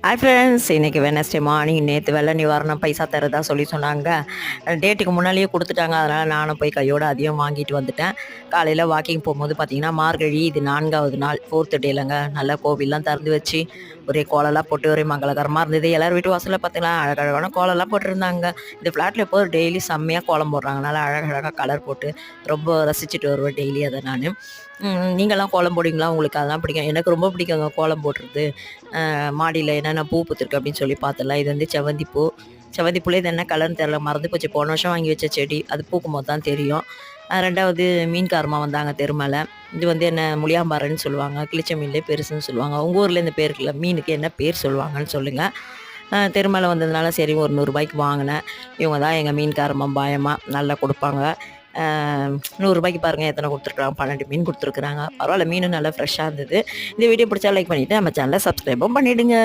Hi friends, இன்றைக்கி Wednesday morning. நேற்று வெள்ள நிவாரணம் பைசா தரதா சொல்லி சொன்னாங்க. டேட்டுக்கு முன்னாலேயே கொடுத்துட்டாங்க. அதனால் நானும் போய் கையோடு அதையும் வாங்கிட்டு வந்துட்டேன். காலையில் வாக்கிங் போகும்போது பார்த்திங்கன்னா, மார்கழி இது 4வது நாள், 4th டேலங்க. நல்லா கோவில்லாம் திறந்து வச்சு ஒரே கோலம்லாம் போட்டு ஒரே மங்களகரமாக இருந்தது. எல்லோரும் வீட்டு வாசலில் பார்த்திங்கன்னா அழகழகான கோலம்லாம் போட்டிருந்தாங்க. இந்த ஃப்ளாட்டில் எப்போது டெய்லி செம்மையாக கோலம் போடுறாங்க. நல்லா அழகழகாக கலர் போட்டு ரொம்ப ரசிச்சுட்டு வருவேன் டெய்லி அதை நான். நீங்கள்லாம் கோலம் போடுவீங்களா? உங்களுக்கு அதெல்லாம் பிடிக்கும். எனக்கு ரொம்ப பிடிக்குங்க கோலம் போடுறது. மாடியில் என்னென்ன பூ பூத்துருக்கு அப்படின்னு சொல்லி பார்த்தலாம். இது வந்து செவந்தி பூ. செவந்தி பூவில் இது என்ன கலர்னு தெரில, மறந்து போச்சு. போன வருஷம் வாங்கி வச்ச செடி. அது பூக்கும் போது தான் தெரியும். 2வது மீன்காரமாக வந்தாங்க தெருமலை. இது வந்து என்ன முளியாம்பாறைன்னு சொல்லுவாங்க. கிளிச்ச மீன்லேயே பெருசுன்னு சொல்லுவாங்க. உங்கள் ஊரில் இந்த பேருக்குல மீனுக்கு என்ன பேர் சொல்லுவாங்கன்னு சொல்லுங்கள். தெருமலை வந்ததுனால சரி ஒரு 100 ரூபாய்க்கு வாங்கினேன். இவங்க தான் எங்கள் மீன்காரம்மா பாயம்மா. நல்லா கொடுப்பாங்க. 100 ரூபாய்க்கு பாருங்கள் எத்தனை கொடுத்துருக்குறாங்க. 12 மீன் கொடுத்துருக்குறாங்க. பரவாயில்ல, மீனும் நல்லா ஃப்ரெஷ்ஷாக இருந்தது. இந்த வீடியோ பிடிச்சா லைக் பண்ணிவிட்டு நம்ம சேனலை சப்ஸ்கிரைபும் பண்ணிவிடுங்க.